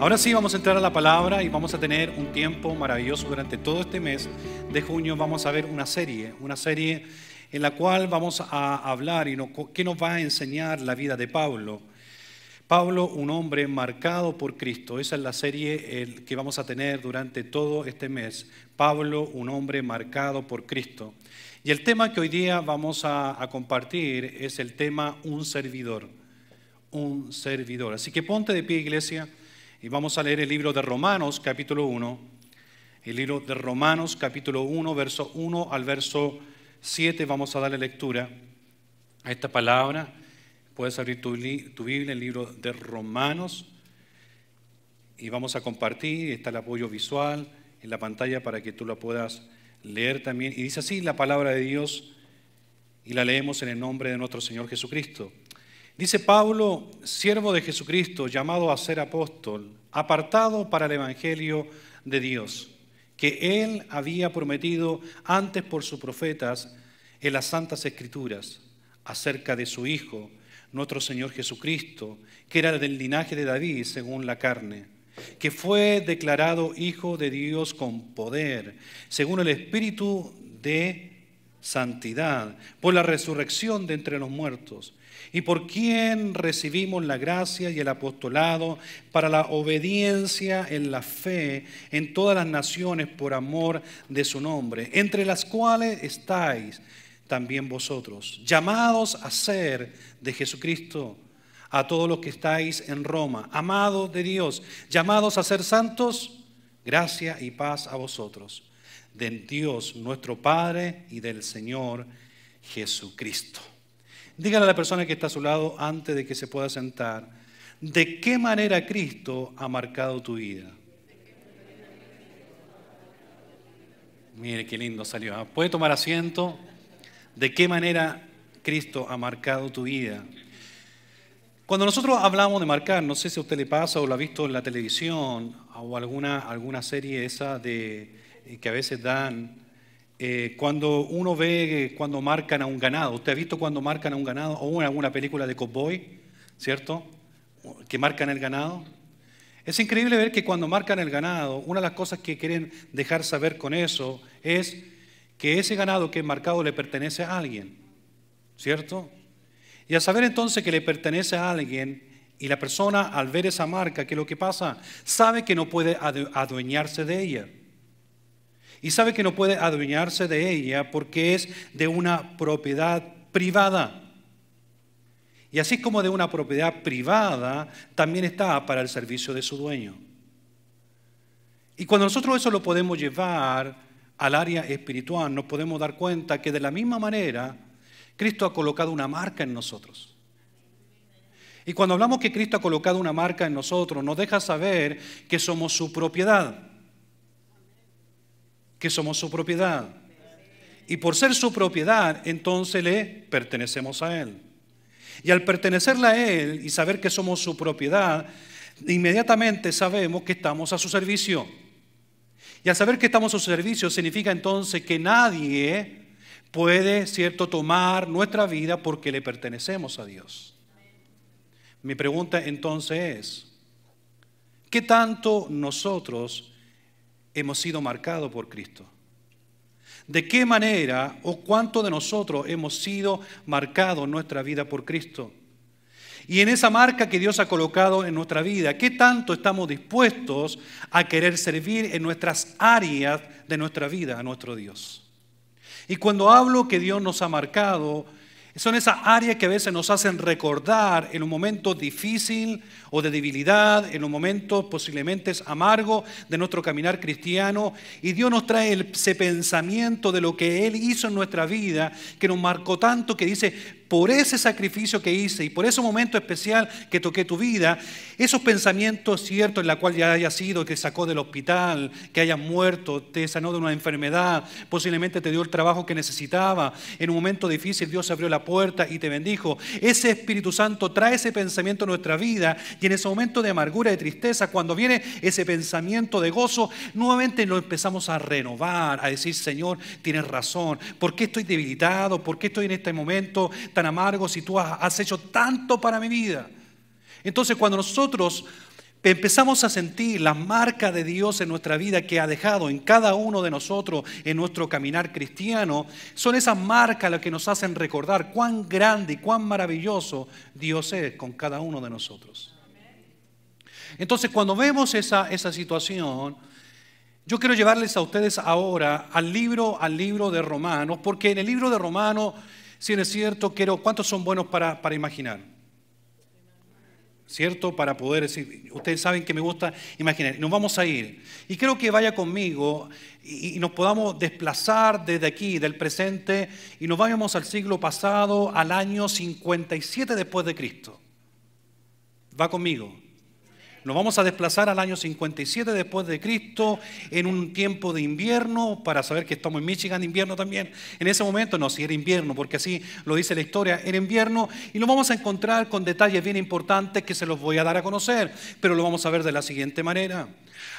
Ahora sí vamos a entrar a la palabra y vamos a tener un tiempo maravilloso durante todo este mes de junio. Vamos a ver una serie en la cual vamos a hablar qué nos va a enseñar la vida de Pablo. Pablo, un hombre marcado por Cristo. Esa es la serie que vamos a tener durante todo este mes. Pablo, un hombre marcado por Cristo. Y el tema que hoy día vamos a compartir es el tema un servidor. Un servidor. Así que ponte de pie, iglesia, y vamos a leer el libro de Romanos, capítulo 1. El libro de Romanos, capítulo 1, verso 1 al verso 7. Vamos a darle lectura a esta palabra. Puedes abrir tu Biblia, el libro de Romanos, y vamos a compartir. Está el apoyo visual en la pantalla para que tú la puedas leer también. Y dice así la palabra de Dios, y la leemos en el nombre de nuestro Señor Jesucristo. Dice Pablo, siervo de Jesucristo, llamado a ser apóstol, apartado para el evangelio de Dios, que Él había prometido antes por sus profetas en las santas escrituras, acerca de su Hijo, nuestro Señor Jesucristo, que era del linaje de David según la carne, que fue declarado Hijo de Dios con poder, según el Espíritu de santidad, por la resurrección de entre los muertos, y por quien recibimos la gracia y el apostolado para la obediencia en la fe en todas las naciones por amor de su nombre, entre las cuales estáis también vosotros, llamados a ser de Jesucristo, a todos los que estáis en Roma, amados de Dios, llamados a ser santos, gracia y paz a vosotros, de Dios nuestro Padre y del Señor Jesucristo. Dígale a la persona que está a su lado antes de que se pueda sentar, ¿de qué manera Cristo ha marcado tu vida? Mire qué lindo salió. ¿Puede tomar asiento? ¿De qué manera Cristo ha marcado tu vida? Cuando nosotros hablamos de marcar, no sé si a usted le pasa o lo ha visto en la televisión o alguna serie esa que a veces dan, cuando uno ve cuando marcan a un ganado. ¿Usted ha visto cuando marcan a un ganado? O en alguna película de cowboy, ¿cierto? Que marcan el ganado. Es increíble ver que cuando marcan el ganado, una de las cosas que quieren dejar saber con eso es que ese ganado que es marcado le pertenece a alguien, ¿cierto? Y al saber entonces que le pertenece a alguien, y la persona al ver esa marca, ¿qué es lo que pasa? Sabe que no puede adueñarse de ella. Y sabe que no puede adueñarse de ella porque es de una propiedad privada. Y así como de una propiedad privada, también está para el servicio de su dueño. Y cuando nosotros eso lo podemos llevar al área espiritual, nos podemos dar cuenta que de la misma manera Cristo ha colocado una marca en nosotros. Y cuando hablamos que Cristo ha colocado una marca en nosotros, nos deja saber que somos su propiedad. Que somos su propiedad. Y por ser su propiedad, entonces le pertenecemos a Él. Y al pertenecerle a Él y saber que somos su propiedad, inmediatamente sabemos que estamos a su servicio. Y al saber que estamos a su servicio, significa entonces que nadie puede, ¿cierto?, tomar nuestra vida porque le pertenecemos a Dios. Mi pregunta entonces es, ¿qué tanto nosotros hemos sido marcados por Cristo? ¿De qué manera o cuánto de nosotros hemos sido marcados en nuestra vida por Cristo? Y en esa marca que Dios ha colocado en nuestra vida, ¿qué tanto estamos dispuestos a querer servir en nuestras áreas de nuestra vida a nuestro Dios? Y cuando hablo que Dios nos ha marcado, son esas áreas que a veces nos hacen recordar en un momento difícil o de debilidad, en un momento posiblemente amargo de nuestro caminar cristiano, y Dios nos trae ese pensamiento de lo que Él hizo en nuestra vida, que nos marcó tanto, que dice, por ese sacrificio que hice y por ese momento especial que toqué tu vida, esos pensamientos ciertos en la cual ya hayas sido, que sacó del hospital, que hayas muerto, te sanó de una enfermedad, posiblemente te dio el trabajo que necesitaba, en un momento difícil Dios abrió la puerta y te bendijo. Ese Espíritu Santo trae ese pensamiento a nuestra vida, y en ese momento de amargura y de tristeza, cuando viene ese pensamiento de gozo, nuevamente lo empezamos a renovar, a decir, Señor, tienes razón, ¿por qué estoy debilitado? ¿Por qué estoy en este momento amargo si tú has hecho tanto para mi vida? Entonces, cuando nosotros empezamos a sentir la marca de Dios en nuestra vida que ha dejado en cada uno de nosotros en nuestro caminar cristiano, son esas marcas las que nos hacen recordar cuán grande y cuán maravilloso Dios es con cada uno de nosotros. Entonces, cuando vemos esa situación, yo quiero llevarles a ustedes ahora al libro de Romanos, porque en el libro de Romanos, si no es cierto, ¿cuántos son buenos para imaginar? ¿Cierto? Para poder decir, ustedes saben que me gusta imaginar. Nos vamos a ir. Y quiero que vaya conmigo y nos podamos desplazar desde aquí, del presente, y nos vayamos al siglo pasado, al año 57 después de Cristo. ¿Va conmigo? Nos vamos a desplazar al año 57 después de Cristo, en un tiempo de invierno, para saber que estamos en Michigan, invierno también. En ese momento, no, si era invierno, porque así lo dice la historia, era invierno, y nos vamos a encontrar con detalles bien importantes que se los voy a dar a conocer, pero lo vamos a ver de la siguiente manera.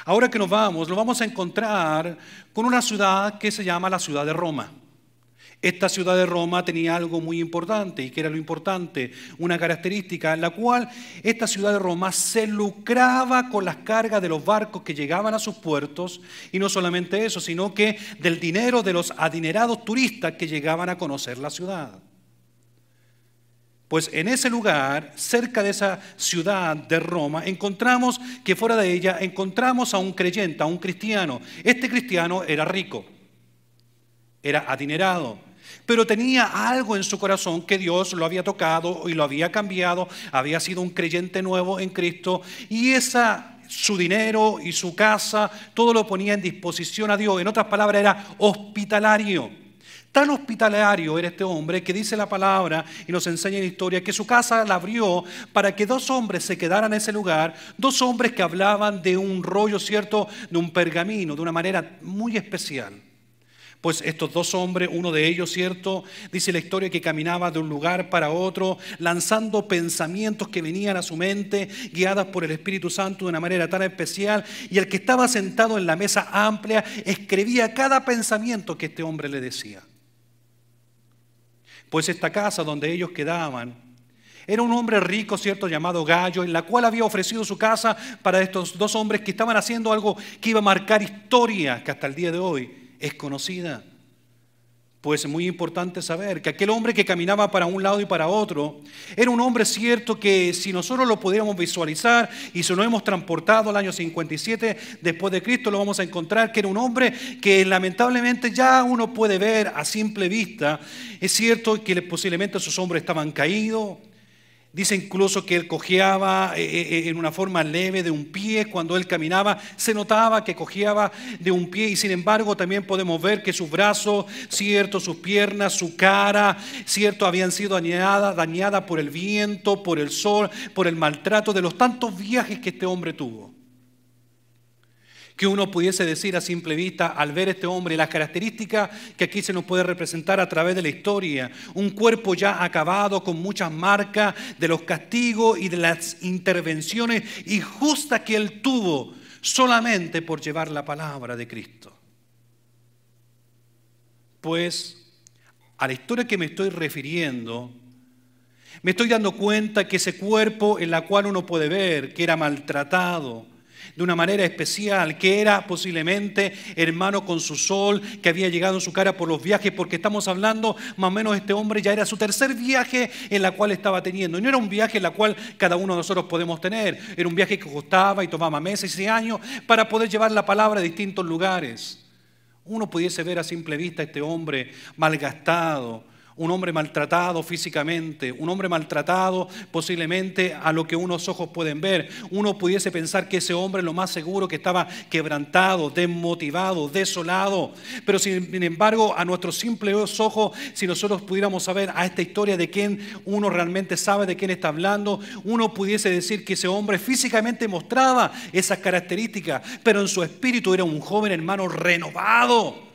Ahora que nos vamos a encontrar con una ciudad que se llama la ciudad de Roma. Esta ciudad de Roma tenía algo muy importante. ¿Y qué era lo importante? Una característica en la cual esta ciudad de Roma se lucraba con las cargas de los barcos que llegaban a sus puertos, y no solamente eso, sino que del dinero de los adinerados turistas que llegaban a conocer la ciudad. Pues en ese lugar, cerca de esa ciudad de Roma, encontramos que fuera de ella encontramos a un creyente, a un cristiano. Este cristiano era rico, era adinerado, pero tenía algo en su corazón que Dios lo había tocado y lo había cambiado, había sido un creyente nuevo en Cristo, y su dinero y su casa, todo lo ponía en disposición a Dios. En otras palabras, era hospitalario. Tan hospitalario era este hombre que dice la palabra y nos enseña en la historia que su casa la abrió para que dos hombres se quedaran en ese lugar, dos hombres que hablaban de un rollo, ¿cierto?, de un pergamino, de una manera muy especial. Pues estos dos hombres, uno de ellos, ¿cierto?, dice la historia que caminaba de un lugar para otro, lanzando pensamientos que venían a su mente, guiadas por el Espíritu Santo de una manera tan especial, y el que estaba sentado en la mesa amplia escribía cada pensamiento que este hombre le decía. Pues esta casa donde ellos quedaban era un hombre rico, ¿cierto?, llamado Gallo, en la cual había ofrecido su casa para estos dos hombres que estaban haciendo algo que iba a marcar historia, que hasta el día de hoy es conocida. Pues es muy importante saber que aquel hombre que caminaba para un lado y para otro era un hombre, cierto, que si nosotros lo pudiéramos visualizar y si nos hemos transportado al año 57 después de Cristo, lo vamos a encontrar que era un hombre que lamentablemente ya uno puede ver a simple vista. Es cierto que posiblemente sus hombros estaban caídos. Dice incluso que él cojeaba en una forma leve de un pie. Cuando él caminaba se notaba que cojeaba de un pie, y sin embargo también podemos ver que sus brazos, cierto, sus piernas, su cara, cierto, habían sido dañadas por el viento, por el sol, por el maltrato de los tantos viajes que este hombre tuvo. Que uno pudiese decir a simple vista, al ver este hombre, las características que aquí se nos puede representar a través de la historia: un cuerpo ya acabado, con muchas marcas de los castigos y de las intervenciones injustas que él tuvo solamente por llevar la palabra de Cristo. Pues a la historia que me estoy refiriendo, me estoy dando cuenta que ese cuerpo en la cual uno puede ver que era maltratado de una manera especial, que era posiblemente hermano con su sol, que había llegado en su cara por los viajes, porque estamos hablando más o menos, este hombre ya era su tercer viaje en la cual estaba teniendo, y no era un viaje en la cual cada uno de nosotros podemos tener, era un viaje que costaba y tomaba meses y años para poder llevar la palabra a distintos lugares. Uno pudiese ver a simple vista a este hombre malgastado, un hombre maltratado físicamente, un hombre maltratado posiblemente a lo que unos ojos pueden ver. Uno pudiese pensar que ese hombre, lo más seguro, que estaba quebrantado, desmotivado, desolado. Pero sin embargo, a nuestros simples ojos, si nosotros pudiéramos saber a esta historia de quién uno realmente sabe de quién está hablando, uno pudiese decir que ese hombre físicamente mostraba esas características, pero en su espíritu era un joven hermano renovado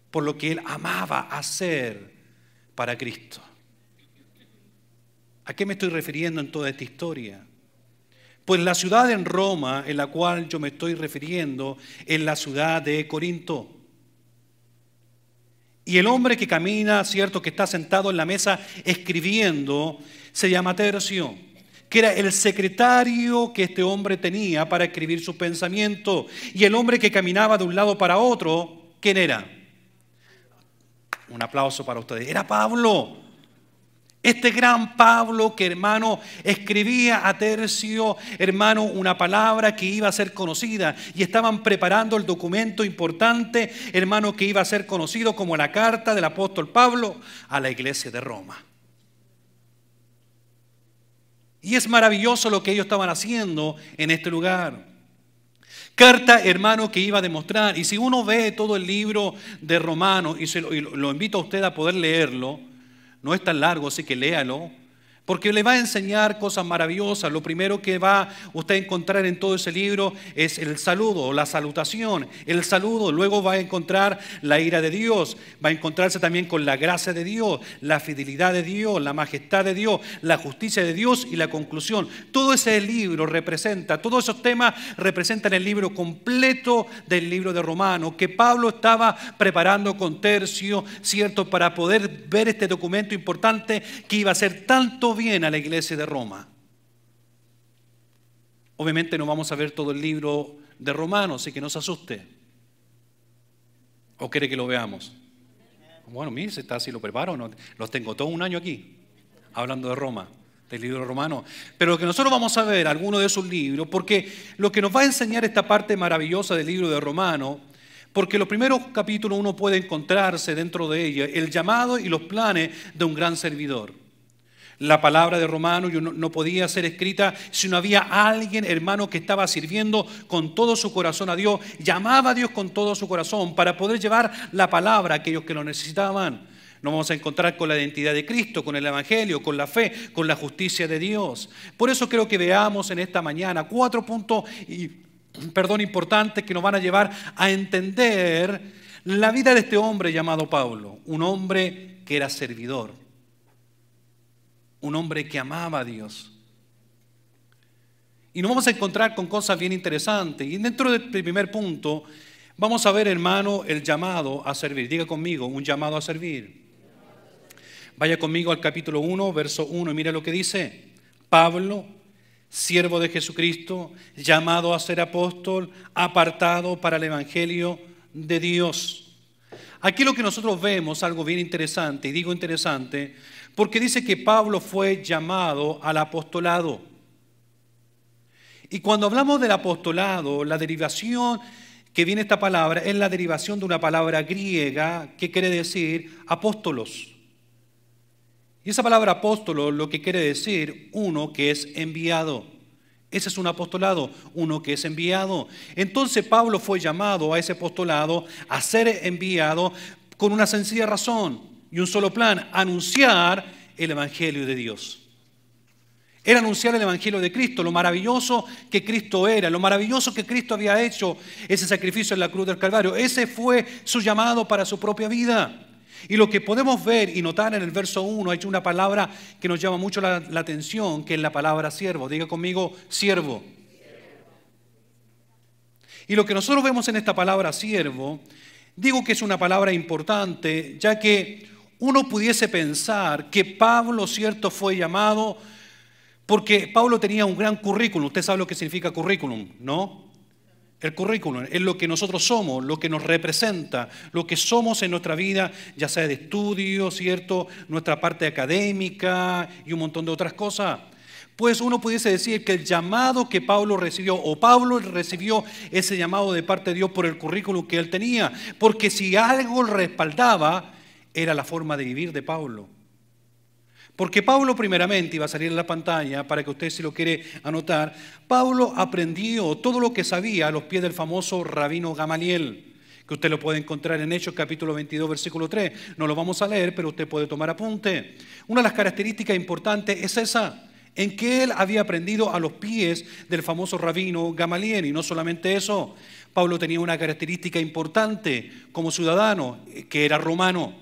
por lo que él amaba hacer para Cristo. ¿A qué me estoy refiriendo en toda esta historia? Pues la ciudad en Roma en la cual yo me estoy refiriendo es la ciudad de Corinto. Y el hombre que camina, cierto, que está sentado en la mesa escribiendo, se llama Tercio. que era el secretario que este hombre tenía para escribir su pensamiento. Y el hombre que caminaba de un lado para otro, ¿quién era? Un aplauso para ustedes. Era Pablo. Este gran Pablo que, hermano, escribía a tercio, hermano, una palabra que iba a ser conocida. Y estaban preparando el documento importante, hermano, que iba a ser conocido como la carta del apóstol Pablo a la iglesia de Roma. Y es maravilloso lo que ellos estaban haciendo en este lugar. Carta, hermano, que iba a demostrar. Y si uno ve todo el libro de Romanos, y lo invito a usted a poder leerlo, no es tan largo, así que léalo, porque le va a enseñar cosas maravillosas. Lo primero que va usted a encontrar en todo ese libro es el saludo, la salutación, el saludo. Luego va a encontrar la ira de Dios, va a encontrarse también con la gracia de Dios, la fidelidad de Dios, la majestad de Dios, la justicia de Dios y la conclusión. Todo ese libro representa, todos esos temas representan el libro completo del libro de Romanos, que Pablo estaba preparando con tercio, ¿cierto?, para poder ver este documento importante que iba a ser tanto bien a la iglesia de Roma. Obviamente no vamos a ver todo el libro de Romanos, así que no se asuste. ¿O quiere que lo veamos? Bueno, mire, si está así lo preparo. No, los tengo todo un año aquí, hablando de Roma, del libro romano. Pero lo que nosotros vamos a ver, algunos de esos libros, porque lo que nos va a enseñar esta parte maravillosa del libro de Romanos, porque los primeros capítulos uno puede encontrarse dentro de ella el llamado y los planes de un gran servidor. La palabra de Romanos no podía ser escrita si no había alguien, hermano, que estaba sirviendo con todo su corazón a Dios, llamaba a Dios con todo su corazón para poder llevar la palabra a aquellos que lo necesitaban. Nos vamos a encontrar con la identidad de Cristo, con el Evangelio, con la fe, con la justicia de Dios. Por eso creo que veamos en esta mañana 4 puntos importantes que nos van a llevar a entender la vida de este hombre llamado Pablo, un hombre que era servidor. Un hombre que amaba a Dios. Y nos vamos a encontrar con cosas bien interesantes. Y dentro del primer punto, vamos a ver, hermano, el llamado a servir. Diga conmigo, un llamado a servir. Vaya conmigo al capítulo 1, verso 1, y mira lo que dice. Pablo, siervo de Jesucristo, llamado a ser apóstol, apartado para el evangelio de Dios. Aquí lo que nosotros vemos, algo bien interesante, y digo interesante, porque dice que Pablo fue llamado al apostolado. Y cuando hablamos del apostolado, la derivación que viene esta palabra es la derivación de una palabra griega que quiere decir apóstolos. Y esa palabra apóstolo lo que quiere decir uno que es enviado. Ese es un apostolado, uno que es enviado. Entonces Pablo fue llamado a ese apostolado, a ser enviado con una sencilla razón y un solo plan: anunciar el Evangelio de Dios. Era anunciar el Evangelio de Cristo, lo maravilloso que Cristo era, lo maravilloso que Cristo había hecho, ese sacrificio en la cruz del Calvario. Ese fue su llamado para su propia vida. Y lo que podemos ver y notar en el verso 1, hay una palabra que nos llama mucho la atención, que es la palabra siervo. Diga conmigo, siervo. Y lo que nosotros vemos en esta palabra siervo, digo que es una palabra importante, ya que uno pudiese pensar que Pablo, cierto, fue llamado porque Pablo tenía un gran currículum. Usted sabe lo que significa currículum, ¿no? El currículum es lo que nosotros somos, lo que nos representa, lo que somos en nuestra vida, ya sea de estudio, ¿cierto? Nuestra parte académica y un montón de otras cosas. Pues uno pudiese decir que el llamado que Pablo recibió, o Pablo recibió ese llamado de parte de Dios por el currículum que él tenía, porque si algo lo respaldaba, era la forma de vivir de Pablo. Porque Pablo primeramente, iba a salir en la pantalla para que usted si lo quiere anotar, Pablo aprendió todo lo que sabía a los pies del famoso rabino Gamaliel, que usted lo puede encontrar en Hechos capítulo 22 versículo 3. No lo vamos a leer, pero usted puede tomar apunte. Una de las características importantes es esa, en que él había aprendido a los pies del famoso rabino Gamaliel. Y no solamente eso, Pablo tenía una característica importante como ciudadano, que era romano.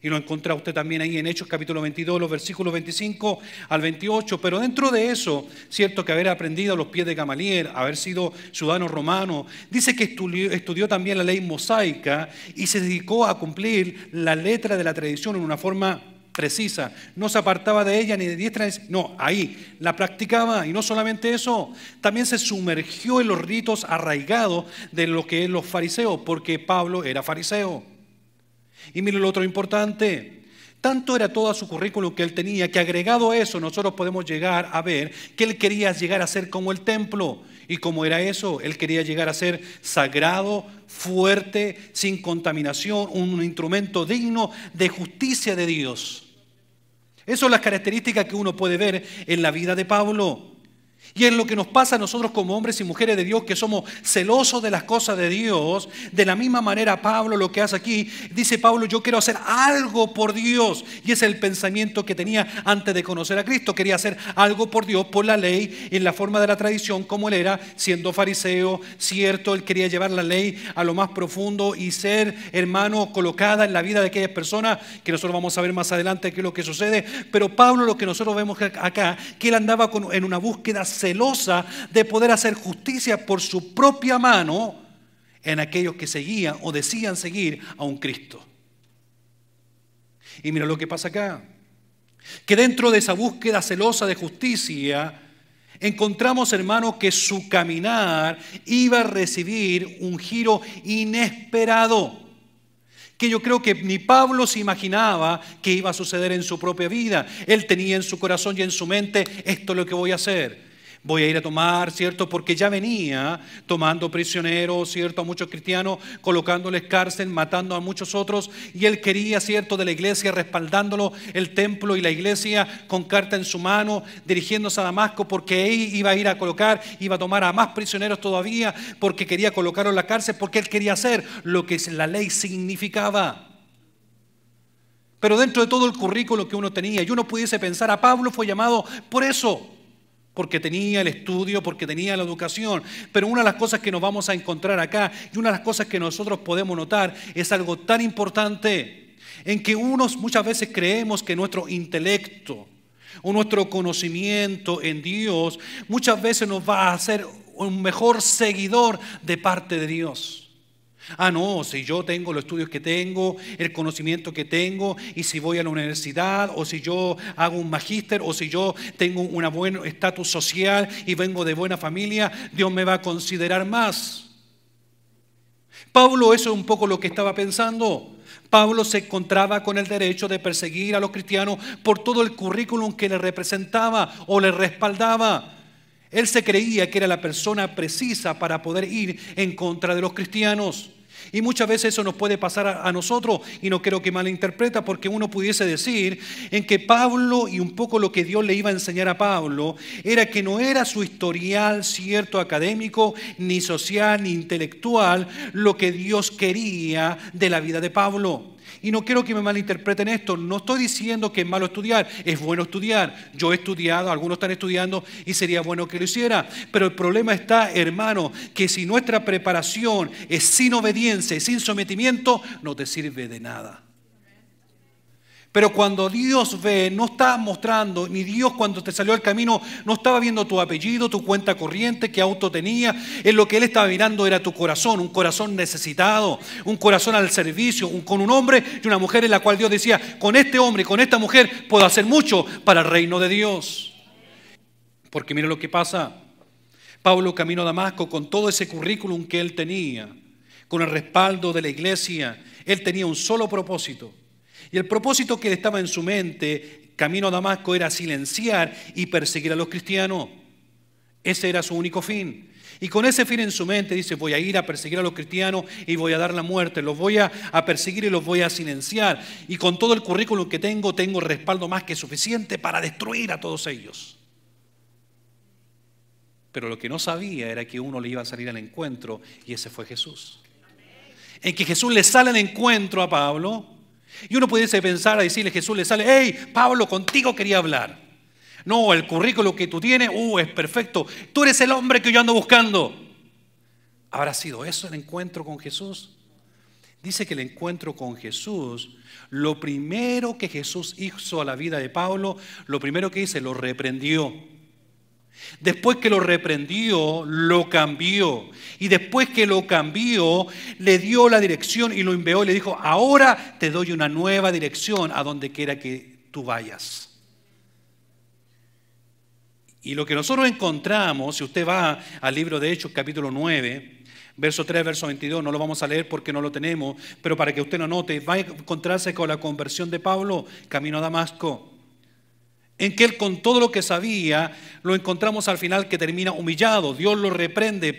Y lo encuentra usted también ahí en Hechos capítulo 22, los versículos 25 al 28. Pero dentro de eso, cierto que haber aprendido a los pies de Gamaliel, haber sido ciudadano romano, dice que estudió también la ley mosaica y se dedicó a cumplir la letra de la tradición en una forma precisa. No se apartaba de ella ni de diestra, no, ahí la practicaba. Y no solamente eso, también se sumergió en los ritos arraigados de lo que es los fariseos, porque Pablo era fariseo. Y miren lo otro importante. Tanto era todo su currículum que él tenía, que agregado a eso nosotros podemos llegar a ver que él quería llegar a ser como el templo. ¿Y cómo era eso? Él quería llegar a ser sagrado, fuerte, sin contaminación, un instrumento digno de justicia de Dios. Esas son las características que uno puede ver en la vida de Pablo. Y es lo que nos pasa a nosotros como hombres y mujeres de Dios, que somos celosos de las cosas de Dios. De la misma manera Pablo lo que hace aquí, dice Pablo, yo quiero hacer algo por Dios. Y ese es el pensamiento que tenía antes de conocer a Cristo. Quería hacer algo por Dios, por la ley, en la forma de la tradición, como él era, siendo fariseo, cierto, él quería llevar la ley a lo más profundo y ser, hermano, colocada en la vida de aquellas personas, que nosotros vamos a ver más adelante qué es lo que sucede. Pero Pablo, lo que nosotros vemos acá, que él andaba en una búsqueda celosa de poder hacer justicia por su propia mano en aquellos que seguían o decían seguir a un Cristo. Y mira lo que pasa acá, que dentro de esa búsqueda celosa de justicia encontramos, hermanos, que su caminar iba a recibir un giro inesperado, que yo creo que ni Pablo se imaginaba que iba a suceder en su propia vida. Él tenía en su corazón y en su mente, esto es lo que voy a hacer. Voy a ir a tomar, ¿cierto? Porque ya venía tomando prisioneros, ¿cierto? A muchos cristianos, colocándoles cárcel, matando a muchos otros. Y él quería, ¿cierto? De la iglesia, respaldándolo, el templo y la iglesia con carta en su mano, dirigiéndose a Damasco, porque él iba a ir a colocar, iba a tomar a más prisioneros todavía, porque quería colocarlos en la cárcel, porque él quería hacer lo que la ley significaba. Pero dentro de todo el currículo que uno tenía, y uno pudiese pensar, a Pablo fue llamado por eso, porque tenía el estudio, porque tenía la educación. Pero una de las cosas que nos vamos a encontrar acá, y una de las cosas que nosotros podemos notar, es algo tan importante, en que unos muchas veces creemos que nuestro intelecto o nuestro conocimiento en Dios muchas veces nos va a hacer un mejor seguidor de parte de Dios. Ah, no, si yo tengo los estudios que tengo, el conocimiento que tengo, y si voy a la universidad, o si yo hago un magíster, o si yo tengo un buen estatus social y vengo de buena familia, Dios me va a considerar más. Pablo, eso es un poco lo que estaba pensando. Pablo se encontraba con el derecho de perseguir a los cristianos por todo el currículum que le representaba o le respaldaba. Él se creía que era la persona precisa para poder ir en contra de los cristianos. Y muchas veces eso nos puede pasar a nosotros, y no quiero que malinterpreta, porque uno pudiese decir en que Pablo, y un poco lo que Dios le iba a enseñar a Pablo, era que no era su historial cierto académico, ni social, ni intelectual, lo que Dios quería de la vida de Pablo. Y no quiero que me malinterpreten esto, no estoy diciendo que es malo estudiar, es bueno estudiar. Yo he estudiado, algunos están estudiando y sería bueno que lo hiciera. Pero el problema está, hermano, que si nuestra preparación es sin obediencia y sin sometimiento, no te sirve de nada. Pero cuando Dios ve, no está mostrando, ni Dios cuando te salió al camino, no estaba viendo tu apellido, tu cuenta corriente, qué auto tenía. En lo que Él estaba mirando era tu corazón, un corazón necesitado, un corazón al servicio, con un hombre y una mujer en la cual Dios decía, con este hombre y con esta mujer puedo hacer mucho para el reino de Dios. Porque mira lo que pasa. Pablo camino a Damasco con todo ese currículum que él tenía, con el respaldo de la iglesia. Él tenía un solo propósito. Y el propósito que estaba en su mente, camino a Damasco, era silenciar y perseguir a los cristianos. Ese era su único fin. Y con ese fin en su mente dice, voy a ir a perseguir a los cristianos y voy a dar la muerte. Los voy a perseguir y los voy a silenciar. Y con todo el currículum que tengo respaldo más que suficiente para destruir a todos ellos. Pero lo que no sabía era que uno le iba a salir al encuentro, y ese fue Jesús. En que Jesús le sale al encuentro a Pablo. Y uno pudiese pensar a decirle, Jesús le sale, hey, Pablo, contigo quería hablar. No, el currículo que tú tienes, es perfecto. Tú eres el hombre que yo ando buscando. ¿Habrá sido eso el encuentro con Jesús? Dice que el encuentro con Jesús, lo primero que Jesús hizo a la vida de Pablo, lo primero que hizo, lo reprendió. Después que lo reprendió, lo cambió. Y después que lo cambió, le dio la dirección y lo envió y le dijo, ahora te doy una nueva dirección a donde quiera que tú vayas. Y lo que nosotros encontramos, si usted va al libro de Hechos, capítulo 9, verso 3, verso 22, no lo vamos a leer porque no lo tenemos, pero para que usted lo note, va a encontrarse con la conversión de Pablo, camino a Damasco, en que él con todo lo que sabía, lo encontramos al final que termina humillado. Dios lo reprende.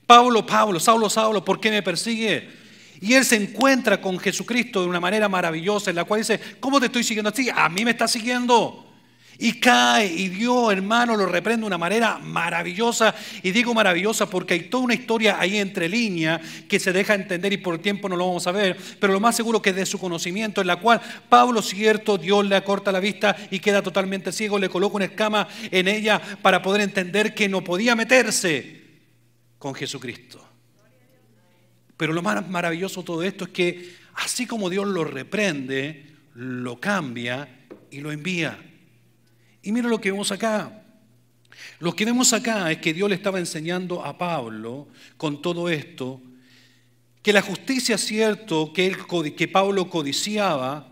Pablo, Pablo, Saulo, Saulo, ¿por qué me persigue? Y él se encuentra con Jesucristo de una manera maravillosa, en la cual dice, ¿cómo te estoy siguiendo así? A mí me está siguiendo. Y cae, y Dios, hermano, lo reprende de una manera maravillosa. Y digo maravillosa porque hay toda una historia ahí entre líneas que se deja entender y por el tiempo no lo vamos a ver. Pero lo más seguro que es de su conocimiento, en la cual Pablo, cierto, Dios le acorta la vista y queda totalmente ciego, le coloca una escama en ella para poder entender que no podía meterse con Jesucristo. Pero lo más maravilloso de todo esto es que así como Dios lo reprende, lo cambia y lo envía. Y mira lo que vemos acá. Lo que vemos acá es que Dios le estaba enseñando a Pablo con todo esto, que la justicia, cierto, que Pablo codiciaba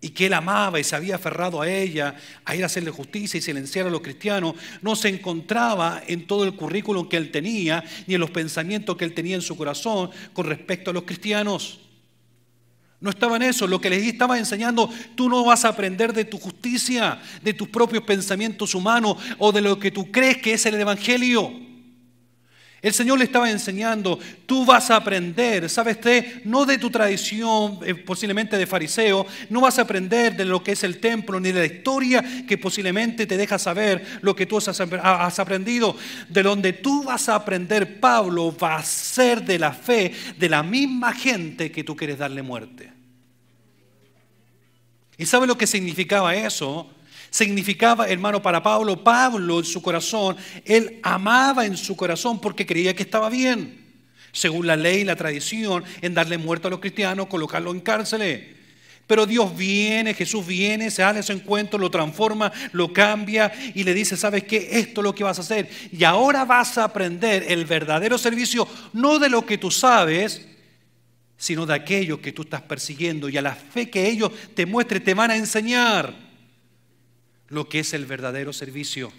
y que él amaba y se había aferrado a ella, a ir a hacerle justicia y silenciar a los cristianos, no se encontraba en todo el currículum que él tenía, ni en los pensamientos que él tenía en su corazón con respecto a los cristianos. No estaba en eso. Lo que les estaba enseñando, tú no vas a aprender de tu justicia, de tus propios pensamientos humanos o de lo que tú crees que es el Evangelio. El Señor le estaba enseñando, tú vas a aprender, ¿sabes qué? No de tu tradición, posiblemente de fariseo, no vas a aprender de lo que es el templo, ni de la historia que posiblemente te deja saber lo que tú has aprendido. De donde tú vas a aprender, Pablo, va a ser de la fe de la misma gente que tú quieres darle muerte. ¿Y sabe lo que significaba eso? Significaba, hermano, para Pablo, Pablo en su corazón, él amaba en su corazón porque creía que estaba bien, según la ley y la tradición, en darle muerte a los cristianos, colocarlos en cárceles. Pero Dios viene, Jesús viene, se hace su encuentro, lo transforma, lo cambia y le dice, ¿sabes qué? Esto es lo que vas a hacer. Y ahora vas a aprender el verdadero servicio, no de lo que tú sabes, sino de aquello que tú estás persiguiendo. Y a la fe que ellos te muestren, te van a enseñar lo que es el verdadero servicio.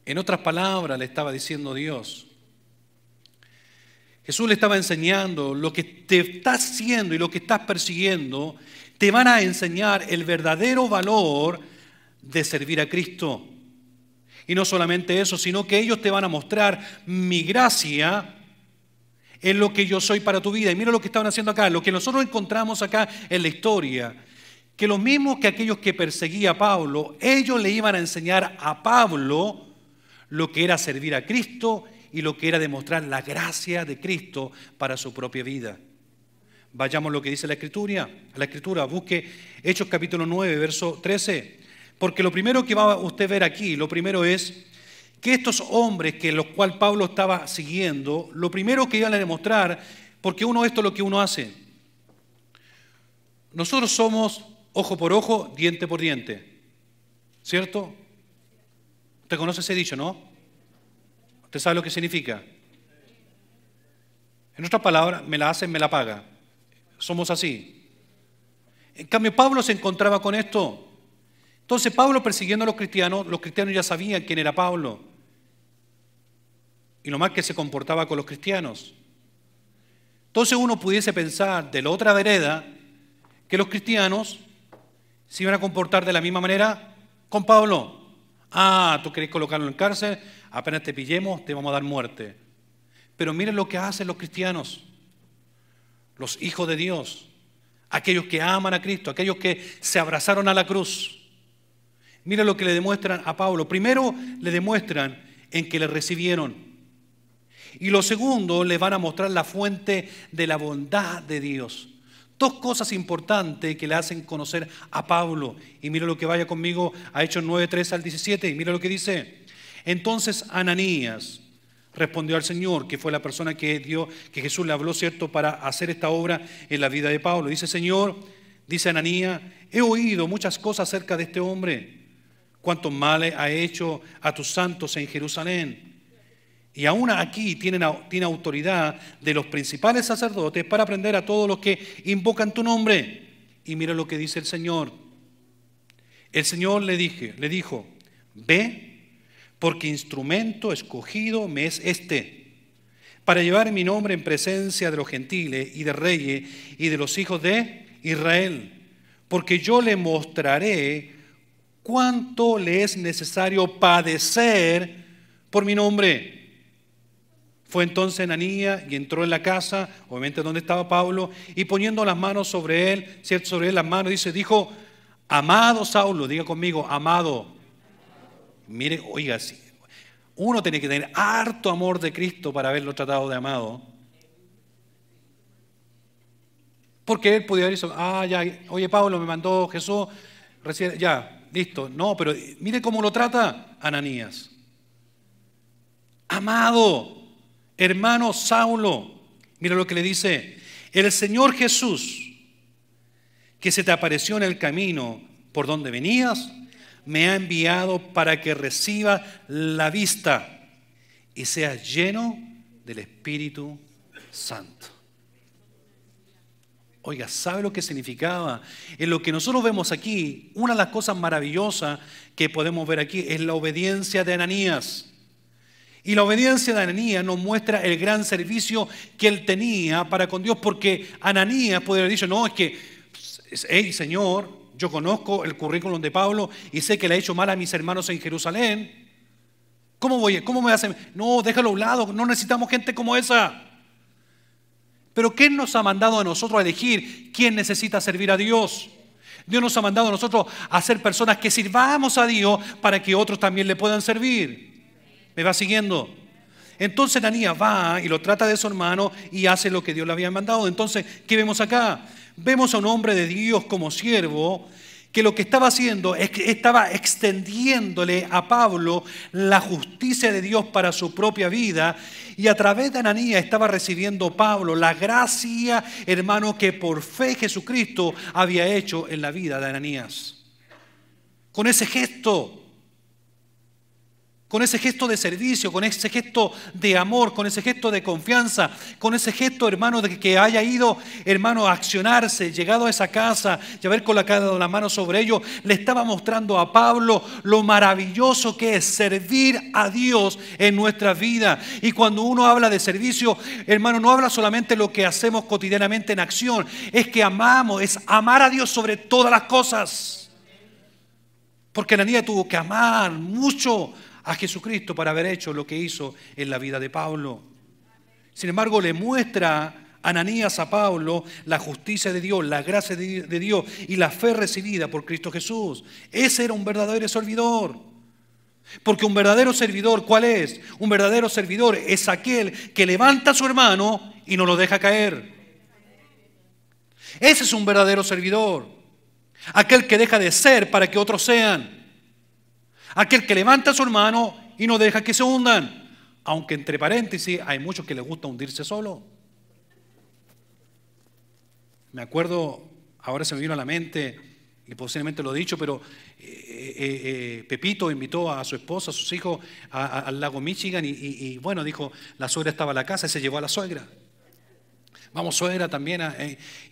En otras palabras, le estaba diciendo Dios, Jesús le estaba enseñando lo que te estás haciendo y lo que estás persiguiendo, te van a enseñar el verdadero valor de servir a Cristo. Y no solamente eso, sino que ellos te van a mostrar mi gracia en lo que yo soy para tu vida. Y mira lo que estaban haciendo acá, lo que nosotros encontramos acá en la historia, que los mismos que aquellos que perseguía a Pablo, ellos le iban a enseñar a Pablo lo que era servir a Cristo y lo que era demostrar la gracia de Cristo para su propia vida. Vayamos a lo que dice la Escritura, busque Hechos capítulo 9, verso 13, porque lo primero que va a usted ver aquí, lo primero es que estos hombres que los cuales Pablo estaba siguiendo, lo primero que iban a demostrar, porque esto es lo que uno hace. Nosotros somos ojo por ojo, diente por diente, ¿cierto? Usted conoce ese dicho, ¿no? Usted sabe lo que significa. En otras palabras, me la hacen, me la paga. Somos así. En cambio, Pablo se encontraba con esto. Entonces, Pablo persiguiendo a los cristianos ya sabían quién era Pablo. Y lo más que se comportaba con los cristianos. Entonces uno pudiese pensar de la otra vereda que los cristianos se iban a comportar de la misma manera con Pablo. Ah, tú querés colocarlo en cárcel, apenas te pillemos, te vamos a dar muerte. Pero miren lo que hacen los cristianos, los hijos de Dios, aquellos que aman a Cristo, aquellos que se abrazaron a la cruz. Miren lo que le demuestran a Pablo. Primero le demuestran en que le recibieron. Y lo segundo, le van a mostrar la fuente de la bondad de Dios. Dos cosas importantes que le hacen conocer a Pablo. Y mira lo que vaya conmigo a Hechos 9, 13 al 17. Y mira lo que dice. Entonces Ananías respondió al Señor, que fue la persona que Jesús le habló, ¿cierto?, para hacer esta obra en la vida de Pablo. Dice, Señor, dice Ananías, he oído muchas cosas acerca de este hombre, cuántos males ha hecho a tus santos en Jerusalén. Y aún aquí tiene autoridad de los principales sacerdotes para prender a todos los que invocan tu nombre. Y mira lo que dice el Señor. El Señor le dijo, ve, porque instrumento escogido me es este, para llevar mi nombre en presencia de los gentiles y de reyes y de los hijos de Israel. Porque yo le mostraré cuánto le es necesario padecer por mi nombre. Fue entonces Ananías y entró en la casa, obviamente donde estaba Pablo, y poniendo las manos sobre él, ¿cierto? Sobre él las manos, dijo, amado Saulo, diga conmigo, amado. Mire, oiga, sí, uno tiene que tener harto amor de Cristo para haberlo tratado de amado. Porque él podía decir, ya, oye Pablo, me mandó Jesús, recién, ya, listo. No, pero mire cómo lo trata Ananías. Amado, hermano Saulo, mira lo que le dice, el Señor Jesús, que se te apareció en el camino por donde venías, me ha enviado para que recibas la vista y seas lleno del Espíritu Santo. Oiga, ¿sabe lo que significaba? En lo que nosotros vemos aquí, una de las cosas maravillosas que podemos ver aquí es la obediencia de Ananías. Y la obediencia de Ananías nos muestra el gran servicio que él tenía para con Dios, porque Ananías puede haber dicho, no, es que, hey Señor, yo conozco el currículum de Pablo y sé que le ha hecho mal a mis hermanos en Jerusalén. ¿Cómo me hacen? No, déjalo a un lado, no necesitamos gente como esa. Pero ¿quién nos ha mandado a nosotros a elegir quién necesita servir a Dios? Dios nos ha mandado a nosotros a ser personas que sirvamos a Dios para que otros también le puedan servir. ¿Me va siguiendo? Entonces Ananías va y lo trata de su hermano y hace lo que Dios le había mandado. Entonces, ¿qué vemos acá? Vemos a un hombre de Dios como siervo que lo que estaba haciendo es que estaba extendiéndole a Pablo la justicia de Dios para su propia vida, y a través de Ananías estaba recibiendo Pablo la gracia, hermano, que por fe Jesucristo había hecho en la vida de Ananías. Con ese gesto de servicio, con ese gesto de amor, con ese gesto de confianza, con ese gesto, hermano, de que haya ido, hermano, a accionarse, llegado a esa casa y haber colocado la mano sobre ellos, le estaba mostrando a Pablo lo maravilloso que es servir a Dios en nuestra vida. Y cuando uno habla de servicio, hermano, no habla solamente de lo que hacemos cotidianamente en acción, es que amamos, es amar a Dios sobre todas las cosas. Porque Ananías tuvo que amar mucho a Jesucristo para haber hecho lo que hizo en la vida de Pablo. Sin embargo, le muestra Ananías a Pablo la justicia de Dios, la gracia de Dios y la fe recibida por Cristo Jesús. Ese era un verdadero servidor. Porque un verdadero servidor, ¿cuál es? Un verdadero servidor es aquel que levanta a su hermano y no lo deja caer. Ese es un verdadero servidor. Aquel que deja de ser para que otros sean. Aquel que levanta a su hermano y no deja que se hundan. Aunque entre paréntesis hay muchos que les gusta hundirse solo. Me acuerdo, ahora se me vino a la mente, y posiblemente lo he dicho, pero Pepito invitó a su esposa, a sus hijos al lago Michigan y bueno, dijo, la suegra estaba en la casa y se llevó a la suegra. Vamos suegra también,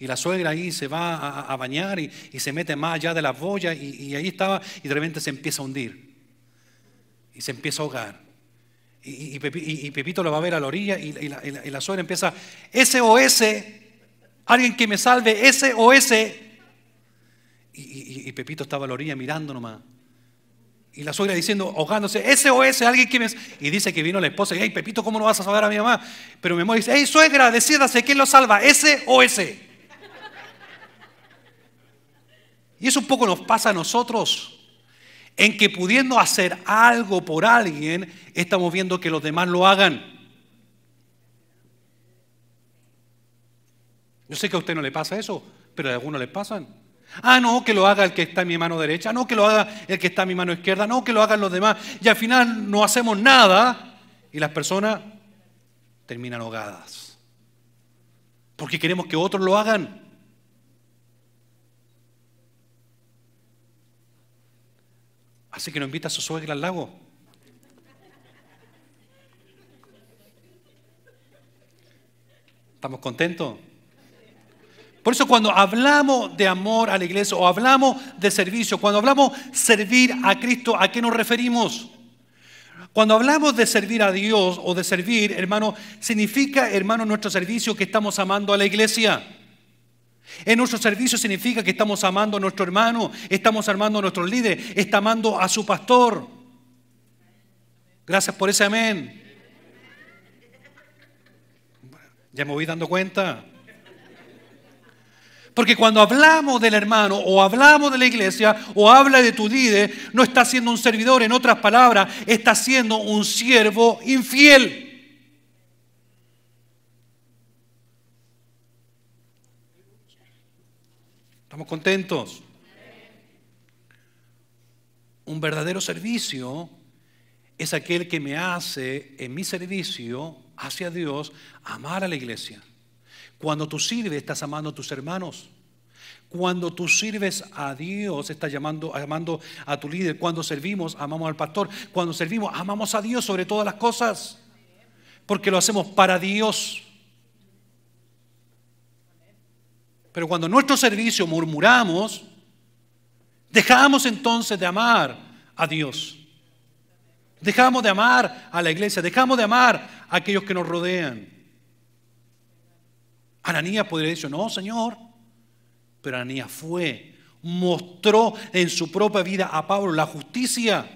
y la suegra ahí se va a bañar y se mete más allá de las boyas y ahí estaba y de repente se empieza a hundir. Y se empieza a ahogar. Y Pepito lo va a ver a la orilla y la suegra empieza, SOS, alguien que me salve, SOS. Y Pepito estaba a la orilla mirando nomás. Y la suegra diciendo, ahogándose, SOS, alguien que me... Y dice que vino la esposa y, hey, Pepito, ¿cómo no vas a salvar a mi mamá? Pero mi mamá dice, hey, suegra, decídase, ¿quién lo salva? SOS. Y eso un poco nos pasa a nosotros. En que pudiendo hacer algo por alguien, estamos viendo que los demás lo hagan. Yo sé que a usted no le pasa eso, pero a algunos les pasan. No, que lo haga el que está en mi mano derecha, no, que lo haga el que está en mi mano izquierda, no, que lo hagan los demás. Y al final no hacemos nada y las personas terminan ahogadas. Porque queremos que otros lo hagan. Así que no invita a su suegra al lago. ¿Estamos contentos? Por eso cuando hablamos de amor a la iglesia o hablamos de servicio, cuando hablamos servir a Cristo, ¿a qué nos referimos? Cuando hablamos de servir a Dios o de servir, hermano, significa, hermano, nuestro servicio que estamos amando a la iglesia. En nuestro servicio significa que estamos amando a nuestro hermano, estamos amando a nuestro líder, está amando a su pastor. Gracias por ese amén. Ya me voy dando cuenta. Porque cuando hablamos del hermano o hablamos de la iglesia o habla de tu líder, no está siendo un servidor, en otras palabras, está siendo un siervo infiel. ¿Estamos contentos? Un verdadero servicio es aquel que me hace en mi servicio hacia Dios amar a la iglesia. Cuando tú sirves, estás amando a tus hermanos. Cuando tú sirves a Dios, estás amando a tu líder. Cuando servimos, amamos al pastor. Cuando servimos, amamos a Dios sobre todas las cosas. Porque lo hacemos para Dios. Pero cuando en nuestro servicio murmuramos, dejamos entonces de amar a Dios. Dejamos de amar a la iglesia. Dejamos de amar a aquellos que nos rodean. Ananías podría decir, no, Señor. Pero Ananías mostró en su propia vida a Pablo la justicia,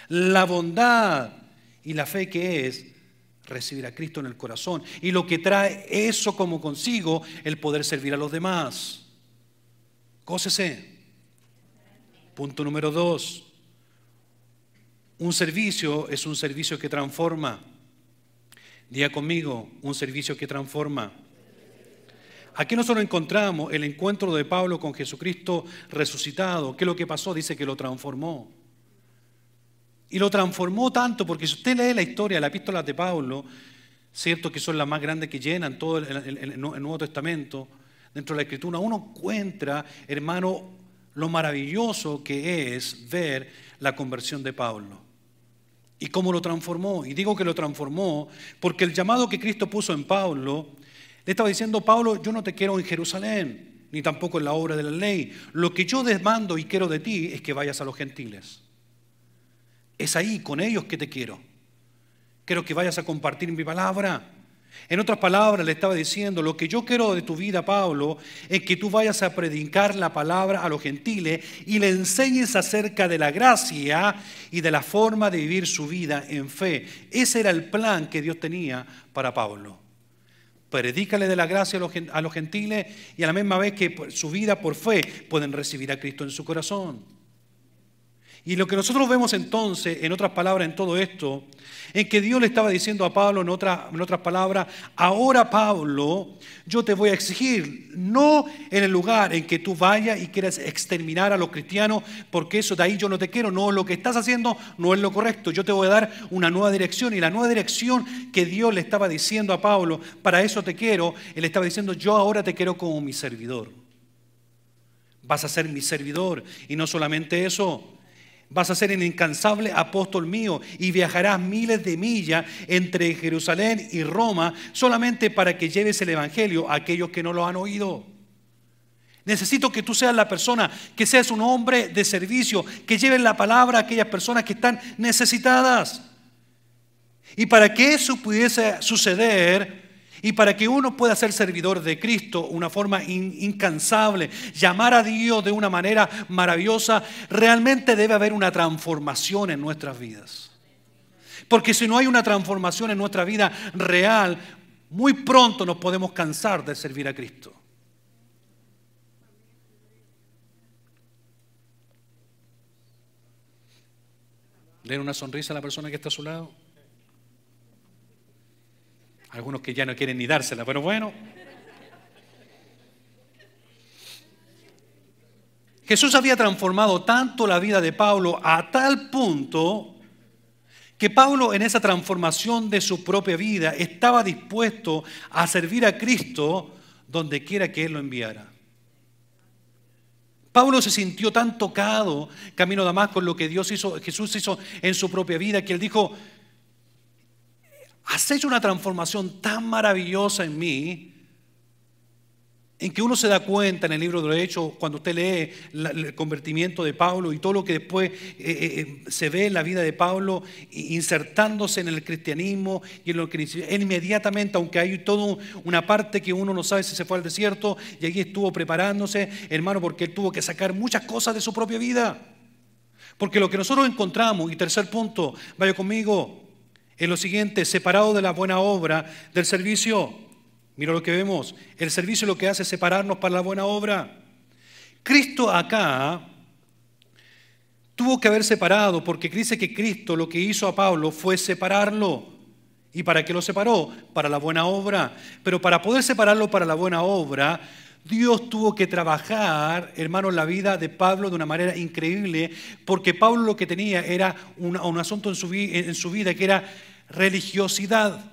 la bondad y la fe que es recibir a Cristo en el corazón. Y lo que trae eso como consigo, el poder servir a los demás. Gócese. Punto número 2. Un servicio es un servicio que transforma. Diga conmigo, un servicio que transforma. Aquí nosotros encontramos el encuentro de Pablo con Jesucristo resucitado. ¿Qué es lo que pasó? Dice que lo transformó. Y lo transformó tanto porque si usted lee la historia de las epístolas de Pablo, cierto que son las más grandes que llenan todo el Nuevo Testamento, dentro de la Escritura, uno encuentra, hermano, lo maravilloso que es ver la conversión de Pablo. Y cómo lo transformó. Y digo que lo transformó porque el llamado que Cristo puso en Pablo, le estaba diciendo, Pablo, yo no te quiero en Jerusalén, ni tampoco en la obra de la ley. Lo que yo demando y quiero de ti es que vayas a los gentiles. Es ahí, con ellos que te quiero. Quiero que vayas a compartir mi palabra. En otras palabras, le estaba diciendo, lo que yo quiero de tu vida, Pablo, es que tú vayas a predicar la palabra a los gentiles y le enseñes acerca de la gracia y de la forma de vivir su vida en fe. Ese era el plan que Dios tenía para Pablo. Predícale de la gracia a los gentiles y a la misma vez que su vida por fe pueden recibir a Cristo en su corazón. Y lo que nosotros vemos entonces, en otras palabras, en todo esto, es que Dios le estaba diciendo a Pablo, en otras palabras, ahora Pablo, yo te voy a exigir, no en el lugar en que tú vayas y quieras exterminar a los cristianos, porque eso de ahí yo no te quiero, no, lo que estás haciendo no es lo correcto, yo te voy a dar una nueva dirección, y la nueva dirección que Dios le estaba diciendo a Pablo, para eso te quiero, él estaba diciendo, yo ahora te quiero como mi servidor. Vas a ser mi servidor, y no solamente eso, vas a ser el incansable apóstol mío y viajarás miles de millas entre Jerusalén y Roma solamente para que lleves el evangelio a aquellos que no lo han oído. Necesito que tú seas la persona, que seas un hombre de servicio, que lleves la palabra a aquellas personas que están necesitadas. Y para que eso pudiese suceder, y para que uno pueda ser servidor de Cristo, una forma incansable, llamar a Dios de una manera maravillosa, realmente debe haber una transformación en nuestras vidas. Porque si no hay una transformación en nuestra vida real, muy pronto nos podemos cansar de servir a Cristo. Den una sonrisa a la persona que está a su lado. Algunos que ya no quieren ni dársela, pero bueno. Jesús había transformado tanto la vida de Pablo a tal punto que Pablo en esa transformación de su propia vida estaba dispuesto a servir a Cristo donde quiera que Él lo enviara. Pablo se sintió tan tocado camino a Damasco con lo que Jesús hizo en su propia vida, que él dijo, has hecho una transformación tan maravillosa en mí en que uno se da cuenta en el libro de los Hechos, cuando usted lee el convertimiento de Pablo y todo lo que después se ve en la vida de Pablo, insertándose en el cristianismo y en lo que él inmediatamente, aunque hay toda una parte que uno no sabe si se fue al desierto y allí estuvo preparándose, hermano, porque él tuvo que sacar muchas cosas de su propia vida. Porque lo que nosotros encontramos, y tercer punto, vaya conmigo, es lo siguiente: separado de la buena obra del servicio. Mira lo que vemos, el servicio lo que hace es separarnos para la buena obra. Cristo acá tuvo que haber separado, porque dice que Cristo lo que hizo a Pablo fue separarlo. ¿Y para qué lo separó? Para la buena obra. Pero para poder separarlo para la buena obra, Dios tuvo que trabajar, hermanos, la vida de Pablo de una manera increíble, porque Pablo lo que tenía era un asunto en su vida que era religiosidad.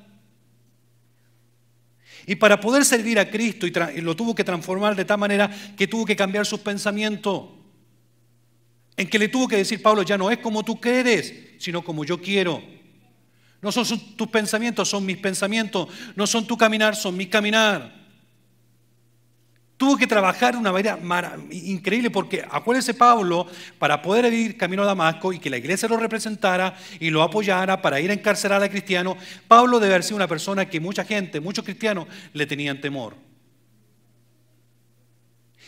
Y para poder servir a Cristo, y lo tuvo que transformar de tal manera que tuvo que cambiar sus pensamientos. En que le tuvo que decir: Pablo, ya no es como tú quieres, sino como yo quiero. No son tus pensamientos, son mis pensamientos. No son tu caminar, son mi caminar. Tuvo que trabajar de una manera increíble, porque acuérdese, Pablo, para poder ir camino a Damasco y que la iglesia lo representara y lo apoyara para ir a encarcelar a cristianos, Pablo debe haber sido una persona que mucha gente, muchos cristianos, le tenían temor.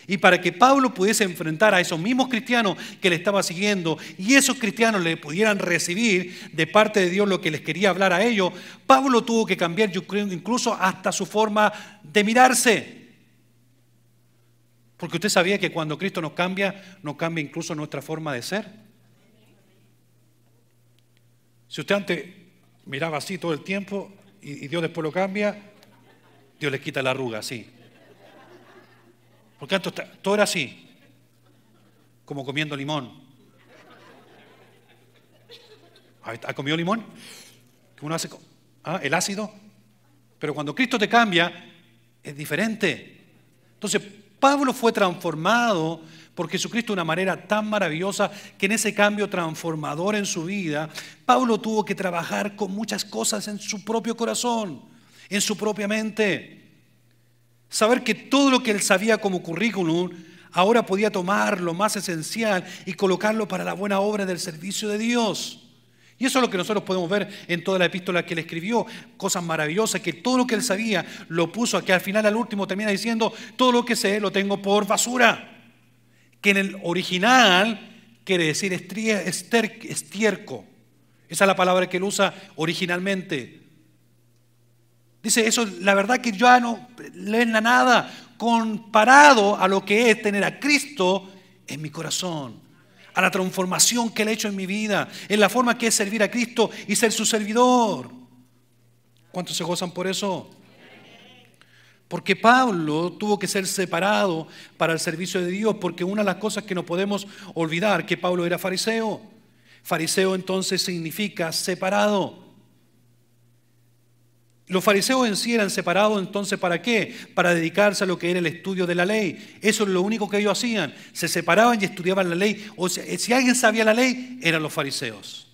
Y para que Pablo pudiese enfrentar a esos mismos cristianos que le estaban siguiendo y esos cristianos le pudieran recibir de parte de Dios lo que les quería hablar a ellos, Pablo tuvo que cambiar, yo creo, incluso hasta su forma de mirarse. Porque usted sabía que cuando Cristo nos cambia incluso nuestra forma de ser. Si usted antes miraba así todo el tiempo y Dios después lo cambia, Dios le quita la arruga, así. Porque antes todo era así, como comiendo limón. ¿Ha comido limón? Que uno hace el ácido. Pero cuando Cristo te cambia, es diferente. Entonces, Pablo fue transformado por Jesucristo de una manera tan maravillosa que en ese cambio transformador en su vida, Pablo tuvo que trabajar con muchas cosas en su propio corazón, en su propia mente. Saber que todo lo que él sabía como currículum, ahora podía tomar lo más esencial y colocarlo para la buena obra del servicio de Dios. Y eso es lo que nosotros podemos ver en toda la epístola que él escribió, cosas maravillosas, que todo lo que él sabía lo puso, que al final, al último, termina diciendo: todo lo que sé lo tengo por basura. Que en el original quiere decir estiércol. Esa es la palabra que él usa originalmente. Dice: eso, la verdad que yo no leen nada comparado a lo que es tener a Cristo en mi corazón, a la transformación que Él ha hecho en mi vida, en la forma que es servir a Cristo y ser su servidor. ¿Cuántos se gozan por eso? Porque Pablo tuvo que ser separado para el servicio de Dios, porque una de las cosas que no podemos olvidar, que Pablo era fariseo. Fariseo entonces significa separado. Los fariseos en sí eran separados, entonces ¿para qué? Para dedicarse a lo que era el estudio de la ley. Eso es lo único que ellos hacían. Se separaban y estudiaban la ley. O sea, si alguien sabía la ley, eran los fariseos.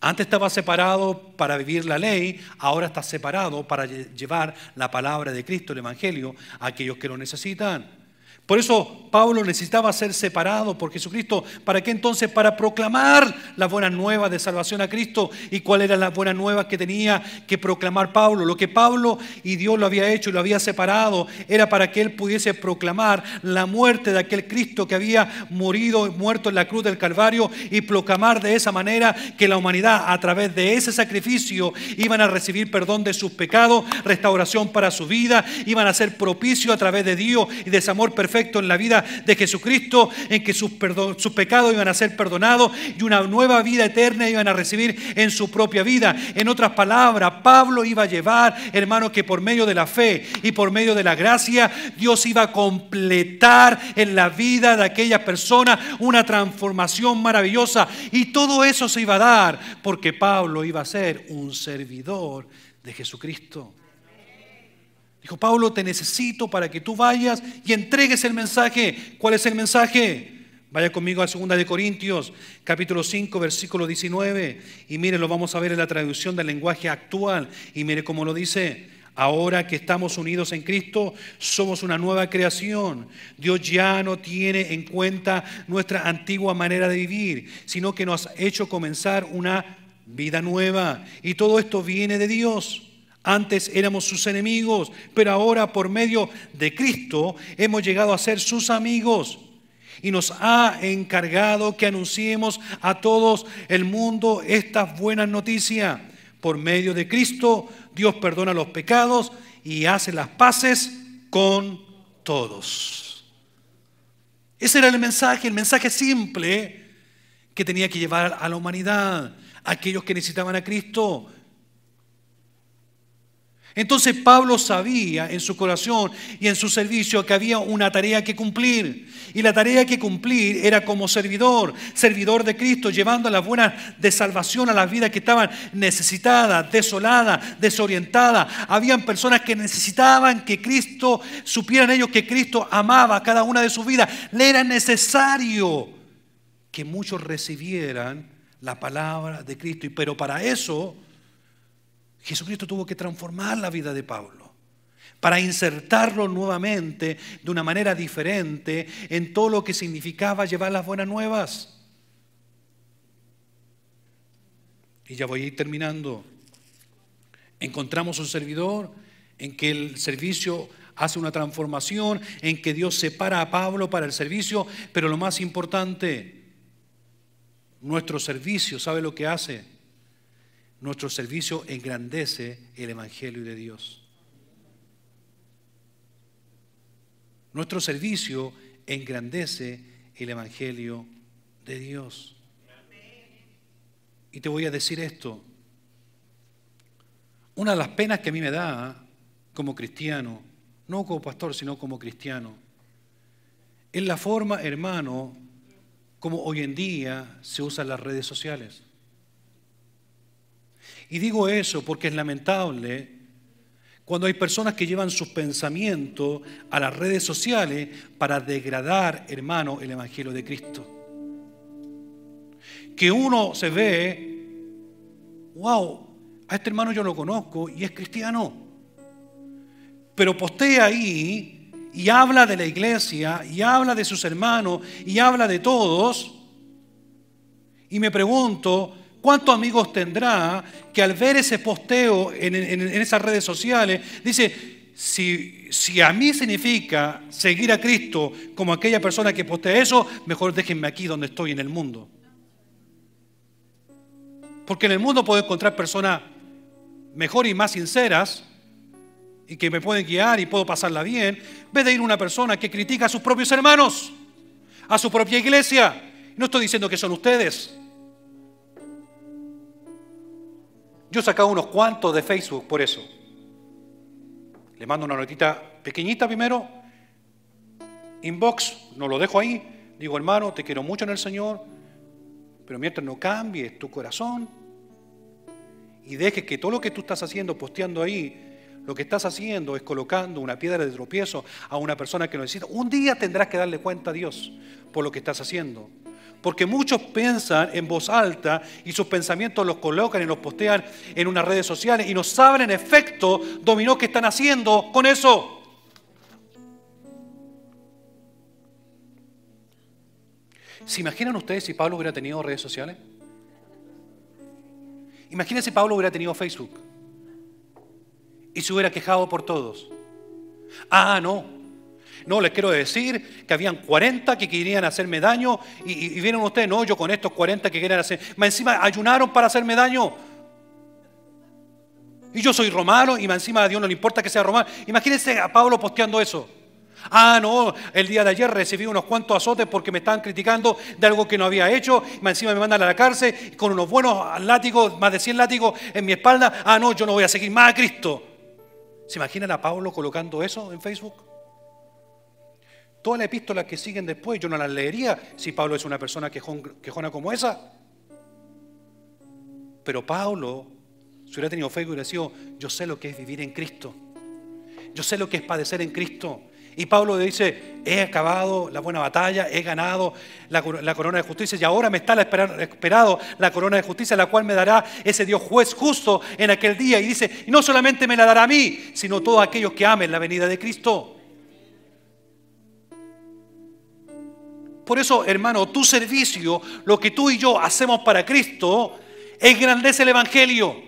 Antes estaba separado para vivir la ley, ahora está separado para llevar la palabra de Cristo, el Evangelio, a aquellos que lo necesitan. Por eso Pablo necesitaba ser separado por Jesucristo. ¿Para qué entonces? Para proclamar las buenas nuevas de salvación a Cristo. ¿Y cuáles eran las buenas nuevas que tenía que proclamar Pablo? Lo que Pablo y Dios lo había hecho y lo había separado era para que él pudiese proclamar la muerte de aquel Cristo que había muerto en la cruz del Calvario, y proclamar de esa manera que la humanidad, a través de ese sacrificio, iban a recibir perdón de sus pecados, restauración para su vida, iban a ser propicios a través de Dios y de ese amor perfecto en la vida de Jesucristo, en que sus pecados iban a ser perdonados y una nueva vida eterna iban a recibir en su propia vida. En otras palabras, Pablo iba a llevar, hermanos, que por medio de la fe y por medio de la gracia, Dios iba a completar en la vida de aquella persona una transformación maravillosa, y todo eso se iba a dar porque Pablo iba a ser un servidor de Jesucristo. Dijo: Pablo, te necesito para que tú vayas y entregues el mensaje. ¿Cuál es el mensaje? Vaya conmigo a 2 de Corintios, capítulo 5, versículo 19. Y mire, lo vamos a ver en la traducción del lenguaje actual. Y mire cómo lo dice. Ahora que estamos unidos en Cristo, somos una nueva creación. Dios ya no tiene en cuenta nuestra antigua manera de vivir, sino que nos ha hecho comenzar una vida nueva. Y todo esto viene de Dios. Antes éramos sus enemigos, pero ahora por medio de Cristo hemos llegado a ser sus amigos. Y nos ha encargado que anunciemos a todo el mundo estas buenas noticias. Por medio de Cristo, Dios perdona los pecados y hace las paces con todos. Ese era el mensaje simple que tenía que llevar a la humanidad, a aquellos que necesitaban a Cristo. Entonces Pablo sabía en su corazón y en su servicio que había una tarea que cumplir. Y la tarea que cumplir era como servidor de Cristo, llevando las buenas de salvación a las vidas que estaban necesitadas, desoladas, desorientadas. Habían personas que necesitaban que Cristo, supieran ellos que Cristo amaba a cada una de sus vidas. Le era necesario que muchos recibieran la palabra de Cristo. Pero para eso Jesucristo tuvo que transformar la vida de Pablo para insertarlo nuevamente de una manera diferente en todo lo que significaba llevar las buenas nuevas. Y ya voy a ir terminando. Encontramos un servidor en que el servicio hace una transformación, en que Dios separa a Pablo para el servicio, pero lo más importante, nuestro servicio, ¿sabe lo que hace? Nuestro servicio engrandece el Evangelio de Dios. Nuestro servicio engrandece el Evangelio de Dios. Y te voy a decir esto. Una de las penas que a mí me da como cristiano, no como pastor, sino como cristiano, es la forma, hermano, como hoy en día se usan las redes sociales. Y digo eso porque es lamentable cuando hay personas que llevan sus pensamientos a las redes sociales para degradar, hermano, el Evangelio de Cristo. Que uno se ve, wow, a este hermano yo lo conozco y es cristiano. Pero postea ahí y habla de la iglesia y habla de sus hermanos y habla de todos. Y me pregunto, ¿cuántos amigos tendrá que al ver ese posteo en esas redes sociales, dice, si a mí significa seguir a Cristo como aquella persona que postea eso, mejor déjenme aquí donde estoy en el mundo? Porque en el mundo puedo encontrar personas mejor y más sinceras y que me pueden guiar y puedo pasarla bien, en vez de ir una persona que critica a sus propios hermanos, a su propia iglesia. No estoy diciendo que son ustedes. Yo he sacado unos cuantos de Facebook por eso. Le mando una notita pequeñita primero, inbox, no lo dejo ahí. Digo, hermano, te quiero mucho en el Señor, pero mientras no cambies tu corazón y dejes que todo lo que tú estás haciendo, posteando ahí, lo que estás haciendo es colocando una piedra de tropiezo a una persona que lo necesita. Un día tendrás que darle cuenta a Dios por lo que estás haciendo. Porque muchos piensan en voz alta y sus pensamientos los colocan y los postean en unas redes sociales y no saben en efecto dominó qué están haciendo con eso. ¿Se imaginan ustedes si Pablo hubiera tenido redes sociales? Imagínense si Pablo hubiera tenido Facebook y se hubiera quejado por todos. No, les quiero decir que habían 40 que querían hacerme daño y vienen ustedes, no, yo con estos 40 que querían hacer, más encima ayunaron para hacerme daño. Y yo soy romano y más encima a Dios no le importa que sea romano. Imagínense a Pablo posteando eso. No, el día de ayer recibí unos cuantos azotes porque me estaban criticando de algo que no había hecho. Más encima me mandan a la cárcel con unos buenos látigos, más de 100 látigos en mi espalda. No, yo no voy a seguir más a Cristo. ¿Se imaginan a Pablo colocando eso en Facebook? Todas las epístolas que siguen después yo no las leería si Pablo es una persona quejona como esa. Pero Pablo, si hubiera tenido fe, hubiera sido, yo sé lo que es vivir en Cristo. Yo sé lo que es padecer en Cristo. Y Pablo dice, he acabado la buena batalla, he ganado la corona de justicia y ahora me está esperado la corona de justicia, la cual me dará ese Dios juez justo en aquel día. Y dice, y no solamente me la dará a mí, sino a todos aquellos que amen la venida de Cristo. Por eso, hermano, tu servicio, lo que tú y yo hacemos para Cristo, engrandece el Evangelio.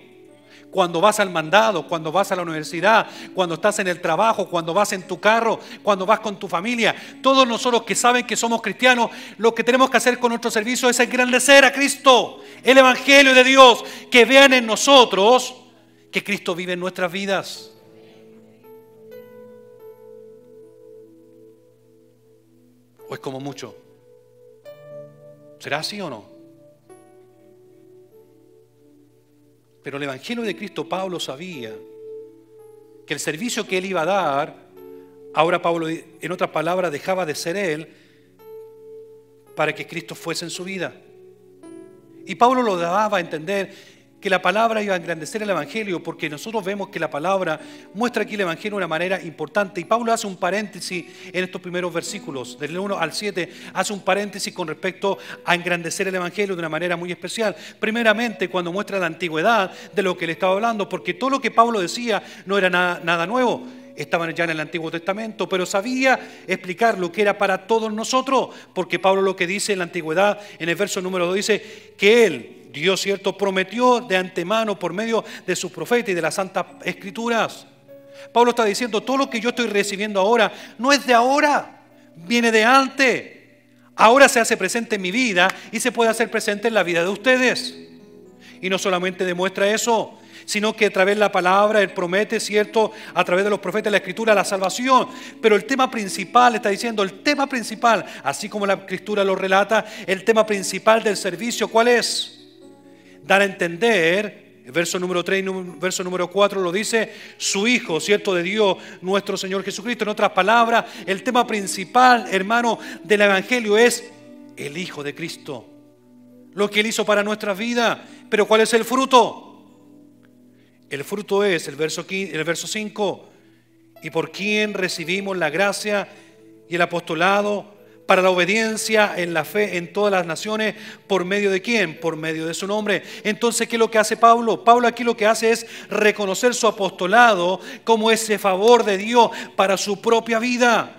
Cuando vas al mandado, cuando vas a la universidad, cuando estás en el trabajo, cuando vas en tu carro, cuando vas con tu familia, todos nosotros que saben que somos cristianos, lo que tenemos que hacer con nuestro servicio es engrandecer a Cristo, el Evangelio de Dios, que vean en nosotros que Cristo vive en nuestras vidas. ¿O es como mucho? ¿Será así o no? Pero el Evangelio de Cristo, Pablo sabía que el servicio que él iba a dar, ahora Pablo, en otras palabras, dejaba de ser él para que Cristo fuese en su vida. Y Pablo lo daba a entender que la palabra iba a engrandecer el Evangelio, porque nosotros vemos que la palabra muestra aquí el Evangelio de una manera importante. Y Pablo hace un paréntesis en estos primeros versículos, del 1 al 7, hace un paréntesis con respecto a engrandecer el Evangelio de una manera muy especial. Primeramente, cuando muestra la antigüedad de lo que le estaba hablando, porque todo lo que Pablo decía no era nada nuevo. Estaban ya en el Antiguo Testamento, pero sabía explicar lo que era para todos nosotros, porque Pablo lo que dice en la antigüedad, en el verso número 2, dice que él, Dios, cierto, prometió de antemano por medio de sus profetas y de las santas escrituras. Pablo está diciendo, todo lo que yo estoy recibiendo ahora no es de ahora, viene de antes. Ahora se hace presente en mi vida y se puede hacer presente en la vida de ustedes. Y no solamente demuestra eso, sino que a través de la palabra Él promete, cierto, a través de los profetas de la Escritura, la salvación. Pero el tema principal, está diciendo, el tema principal, así como la Escritura lo relata, el tema principal del servicio, ¿cuál es? Dar a entender, el verso número 3 y verso número 4 lo dice, su Hijo, cierto, de Dios, nuestro Señor Jesucristo. En otras palabras, el tema principal, hermano, del Evangelio es el Hijo de Cristo. Lo que Él hizo para nuestra vida. Pero ¿cuál es el fruto? El fruto es el verso 5. Y por quien recibimos la gracia y el apostolado para la obediencia en la fe en todas las naciones. ¿Por medio de quién? Por medio de su nombre. Entonces, ¿qué es lo que hace Pablo? Pablo aquí lo que hace es reconocer su apostolado como ese favor de Dios para su propia vida.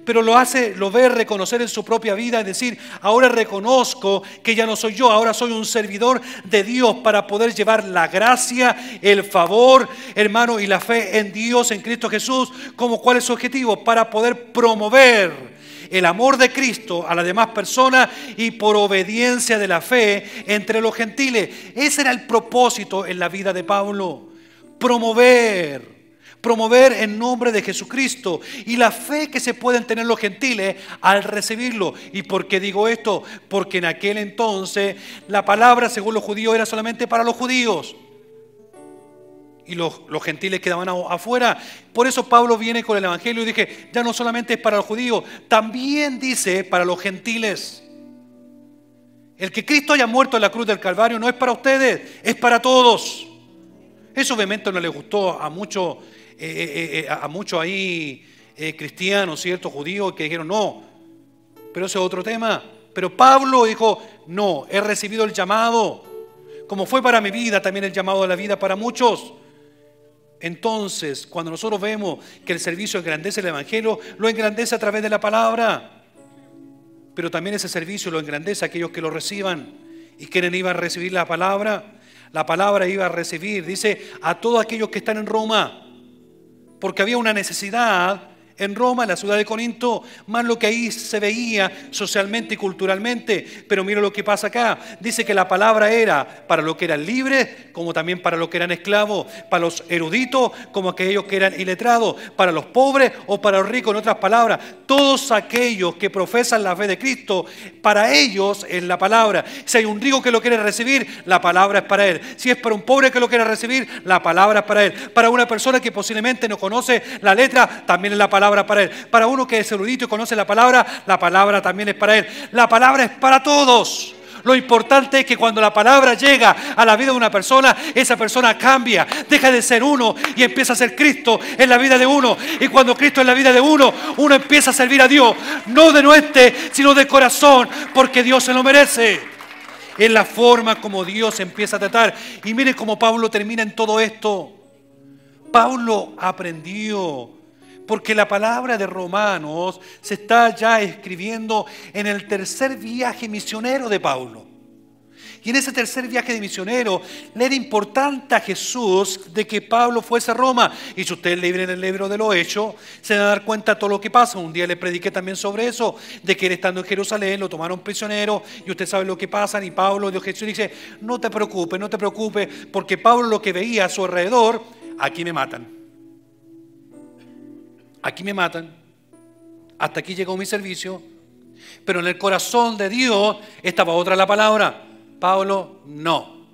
Pero lo ve reconocer en su propia vida, es decir, ahora reconozco que ya no soy yo, ahora soy un servidor de Dios para poder llevar la gracia, el favor, hermano, y la fe en Dios, en Cristo Jesús. ¿Cuál es su objetivo? Para poder promover el amor de Cristo a las demás personas y por obediencia de la fe entre los gentiles. Ese era el propósito en la vida de Pablo, promover en nombre de Jesucristo y la fe que se pueden tener los gentiles al recibirlo. ¿Y por qué digo esto? Porque en aquel entonces la palabra, según los judíos, era solamente para los judíos y los gentiles quedaban afuera. Por eso Pablo viene con el Evangelio y dije, ya no solamente es para los judíos, también dice para los gentiles. El que Cristo haya muerto en la cruz del Calvario no es para ustedes, es para todos. Eso obviamente no le gustó a muchos ahí cristianos, ¿cierto? Judíos que dijeron no, pero ese es otro tema. Pero Pablo dijo, no, he recibido el llamado, como fue para mi vida, también el llamado de la vida para muchos. Entonces, cuando nosotros vemos que el servicio engrandece el Evangelio, lo engrandece a través de la palabra. Pero también ese servicio lo engrandece a aquellos que lo reciban. ¿Y quién iba a recibir la palabra? La palabra iba a recibir, dice, a todos aquellos que están en Roma. Porque había una necesidad en Roma, en la ciudad de Corinto, más lo que ahí se veía socialmente y culturalmente. Pero mira lo que pasa acá. Dice que la palabra era para los que eran libres, como también para los que eran esclavos, para los eruditos, como aquellos que eran iletrados, para los pobres o para los ricos. En otras palabras, todos aquellos que profesan la fe de Cristo, para ellos es la palabra. Si hay un rico que lo quiere recibir, la palabra es para él. Si es para un pobre que lo quiere recibir, la palabra es para él. Para una persona que posiblemente no conoce la letra, también es la palabra para él. Para uno que es erudito y conoce la palabra también es para él. La palabra es para todos. Lo importante es que cuando la palabra llega a la vida de una persona, esa persona cambia, deja de ser uno y empieza a ser Cristo en la vida de uno. Y cuando Cristo es en la vida de uno, uno empieza a servir a Dios, no de nuestra, sino de corazón, porque Dios se lo merece. Es la forma como Dios empieza a tratar. Y miren cómo Pablo termina en todo esto. Pablo aprendió, porque la palabra de Romanos se está ya escribiendo en el tercer viaje misionero de Pablo. Y en ese tercer viaje de misionero le era importante a Jesús de que Pablo fuese a Roma. Y si ustedes leen el libro de los Hechos, se van a dar cuenta de todo lo que pasa. Un día les prediqué también sobre eso, de que él estando en Jerusalén lo tomaron prisionero. Y usted sabe lo que pasa. Y Pablo, Dios Jesús dice, no te preocupes, porque Pablo lo que veía a su alrededor, aquí me matan. Aquí me matan. Hasta aquí llegó mi servicio. Pero en el corazón de Dios estaba otra la palabra. Pablo, no,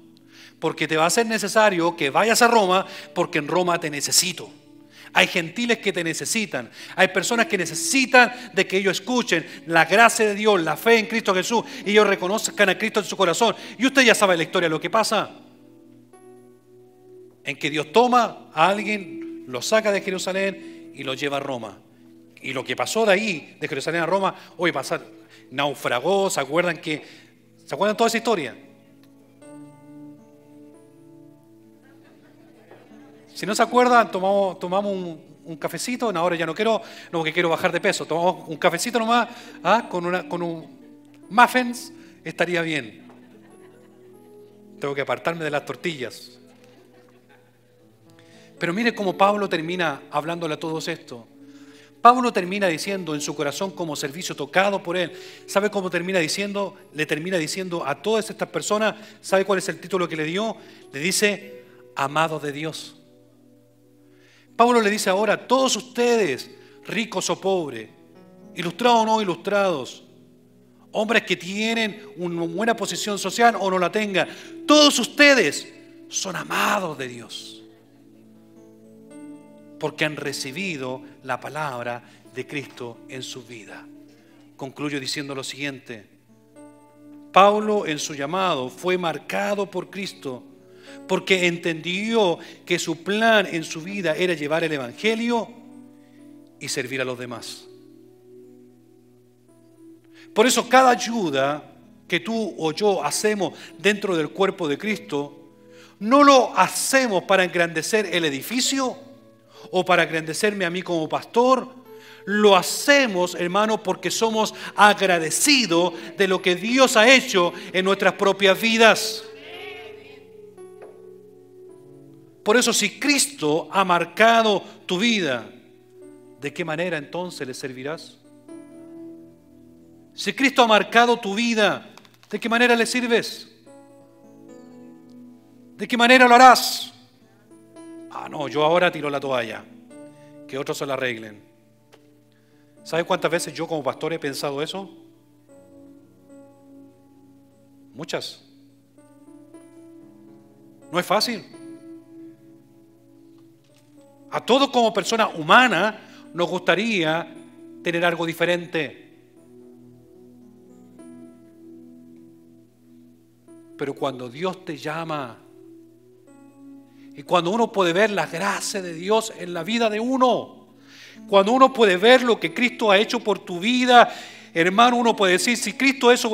porque te va a ser necesario que vayas a Roma, porque en Roma te necesito. Hay gentiles que te necesitan, hay personas que necesitan de que ellos escuchen la gracia de Dios, la fe en Cristo Jesús, y ellos reconozcan a Cristo en su corazón. Y usted ya sabe la historia, lo que pasa, en que Dios toma a alguien, lo saca de Jerusalén y lo lleva a Roma. Y lo que pasó de ahí, de Jerusalén a Roma, hoy pasar, naufragó, ¿se acuerdan toda esa historia? Si no se acuerdan, tomamos un cafecito. No, ahora ya no quiero, no, porque quiero bajar de peso. Tomamos un cafecito nomás, con un muffins, estaría bien. Tengo que apartarme de las tortillas. Pero mire cómo Pablo termina hablándole a todos esto. Pablo termina diciendo en su corazón como servicio tocado por él. ¿Sabe cómo termina diciendo? Le termina diciendo a todas estas personas, ¿sabe cuál es el título que le dio? Le dice, amados de Dios. Pablo le dice ahora, todos ustedes, ricos o pobres, ilustrados o no ilustrados, hombres que tienen una buena posición social o no la tengan, todos ustedes son amados de Dios. Porque han recibido la palabra de Cristo en su vida. Concluyo diciendo lo siguiente. Pablo en su llamado fue marcado por Cristo porque entendió que su plan en su vida era llevar el Evangelio y servir a los demás. Por eso cada ayuda que tú o yo hacemos dentro del cuerpo de Cristo, no lo hacemos para engrandecer el edificio o para engrandecerme a mí como pastor. Lo hacemos, hermano, porque somos agradecidos de lo que Dios ha hecho en nuestras propias vidas. Por eso, si Cristo ha marcado tu vida, ¿de qué manera entonces le servirás? Si Cristo ha marcado tu vida, ¿de qué manera le sirves? ¿De qué manera lo harás? No, yo ahora tiro la toalla, que otros se la arreglen. ¿Sabe cuántas veces yo como pastor he pensado eso? Muchas. No es fácil. A todos como persona humana nos gustaría tener algo diferente. Pero cuando Dios te llama, y cuando uno puede ver la gracia de Dios en la vida de uno, cuando uno puede ver lo que Cristo ha hecho por tu vida, hermano, uno puede decir, si Cristo hizo,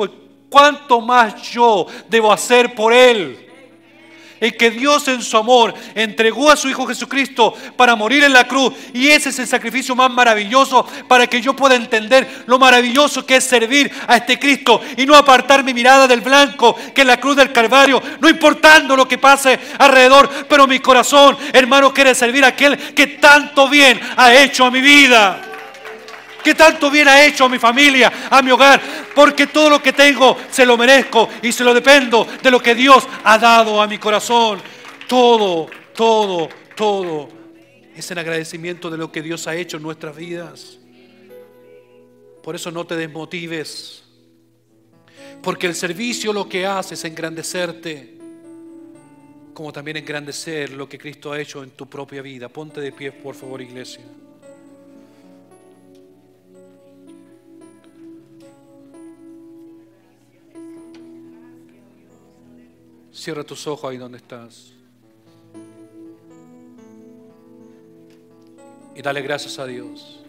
¿cuánto más yo debo hacer por Él? El que Dios en su amor entregó a su Hijo Jesucristo para morir en la cruz. Y ese es el sacrificio más maravilloso para que yo pueda entender lo maravilloso que es servir a este Cristo y no apartar mi mirada del blanco que es la cruz del Calvario, no importando lo que pase alrededor, pero mi corazón, hermano, quiere servir a aquel que tanto bien ha hecho a mi vida, que tanto bien ha hecho a mi familia, a mi hogar, porque todo lo que tengo se lo merezco y se lo dependo de lo que Dios ha dado a mi corazón. Todo es en agradecimiento de lo que Dios ha hecho en nuestras vidas. Por eso no te desmotives, porque el servicio lo que hace es engrandecerte, como también engrandecer lo que Cristo ha hecho en tu propia vida. Ponte de pie, por favor, iglesia. Cierra tus ojos ahí donde estás. Y dale gracias a Dios.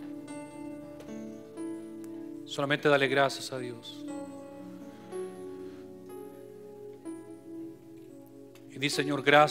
Solamente dale gracias a Dios. Y di, Señor, gracias.